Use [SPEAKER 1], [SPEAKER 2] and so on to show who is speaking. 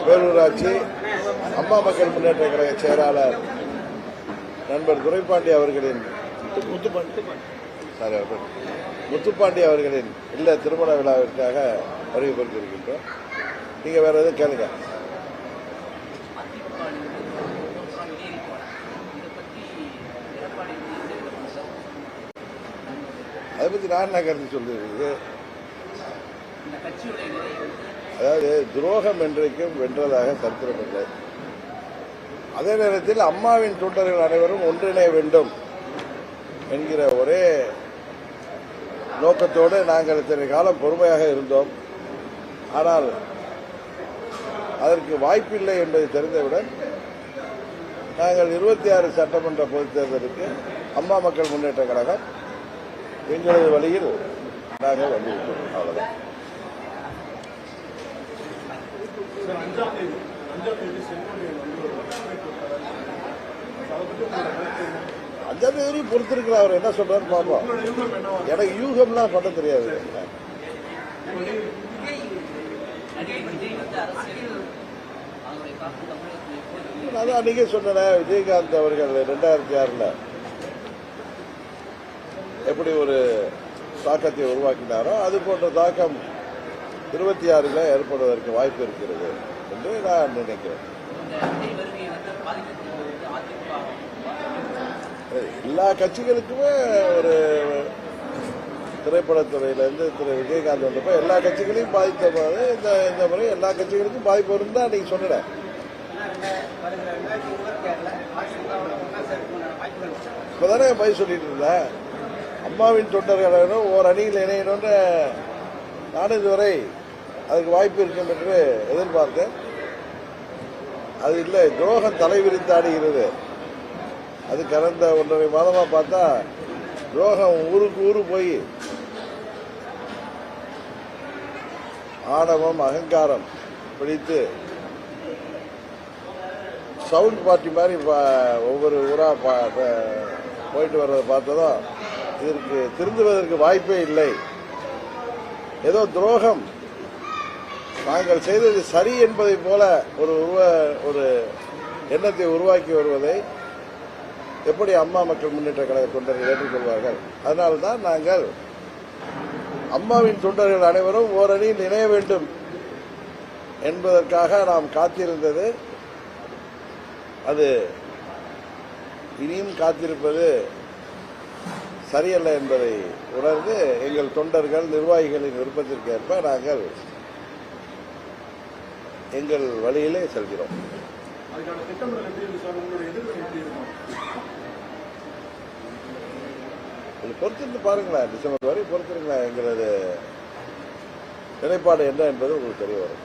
[SPEAKER 1] பேரூராட்சி அம்மா மக்கள் முன்னேற்ற கழக செயலாளர் நண்பர் துரைப்பாண்டி அவர்களின் முத்துப்பாண்டி அவர்களின் இல்ல திருமண விழாவிற்காக வருகை புரிந்திருக்கின்றோம். நீங்க வேற எதுவும் கேளுங்க. அதை பத்தி நான் என்ன கருத்து சொல்லுறது? அதாவது துரோகம் என்றைக்கும் வென்றதாக சரித்திரமில்லை. அதே நேரத்தில் அம்மாவின் தொண்டர்கள் அனைவரும் ஒன்றிணைய வேண்டும் என்கிற ஒரே நோக்கத்தோடு நாங்கள் இத்தனை காலம் பொறுமையாக இருந்தோம். ஆனால் அதற்கு வாய்ப்பில்லை என்பதை தெரிந்தவுடன் நாங்கள் 26 சட்டமன்ற பொதுத் தேர்தலுக்கு அம்மா மக்கள் முன்னேற்ற கழகம் எங்களது வழியில் நாங்கள் வந்துவிட்டோம். அவ்வளவுதான். அஞ்சாம் தேதி பொறுத்திருக்கிற அவர் என்ன சொல்றாரு பாப்போம். எனக்கு யூகம்லாம் பண்ண தெரியாது. அதான் அன்னைக்கே சொன்ன விஜயகாந்த் அவர்கள் 2006 எப்படி ஒரு தாக்கத்தை உருவாக்கினாரோ அது போன்ற தாக்கம் 26 ஏற்படுவதற்கு வாய்ப்பு இருக்கிறது என்று நான் நினைக்கிறேன். எல்லா கட்சிகளுக்குமே ஒரு திரைப்படத்துறையிலிருந்து திரு விஜயகாந்த் வந்தப்ப எல்லா கட்சிகளையும் பாதித்த போது இந்த முறை எல்லா கட்சிகளுக்கும் பாதிப்பு வரும் தான் நீங்க சொன்னேன். இப்பதானே பதில் சொல்லிட்டு இருந்தேன். அம்மாவின் தொண்டர்கள் ஓர் அணியில் இணையணும்னு நானும் இதுவரை அதுக்கு வாய்ப்பு இருக்கும் என்று எதிர்பார்த்தேன். அது இல்லை, துரோகம் தலைவிரித்தாடுகிறது. அது கடந்த 1.5 மாதமா பார்த்தா துரோகம் ஊருக்கு ஊரு போய் ஆணவம் அகங்காரம் பிடித்து சவுண்ட் பார்ட்டி மாதிரி ஒவ்வொரு ஊரா போயிட்டு வர்றதை பார்த்ததும் இதற்கு திருந்துவதற்கு வாய்ப்பே இல்லை. ஏதோ துரோகம் நாங்கள் செய்தது சரி என்பதை போல ஒரு எண்ணத்தை உருவாக்கி வருவதை எப்படி அம்மா மக்கள் முன்னேற்ற கழக தொண்டர்கள் ஏற்றுக்கொள்வார்கள்? அதனால்தான் நாங்கள் அம்மாவின் தொண்டர்கள் அனைவரும் ஓரணியில் இணைய வேண்டும் என்பதற்காக நாம் காத்திருந்தது. அது இனியும் காத்திருப்பது சரியல்ல என்பதை உணர்ந்து எங்கள் தொண்டர்கள் நிர்வாகிகளின் விருப்பத்திற்கு ஏற்ப நாங்கள் எங்கள் வழியிலே செல்கிறோம். பொறுத்திருந்து பாருங்களேன், டிசம்பர் வரை பொறுத்திருங்களேன். எங்களது நிலைப்பாடு என்ன என்பது உங்களுக்கு தெரிய வரும்.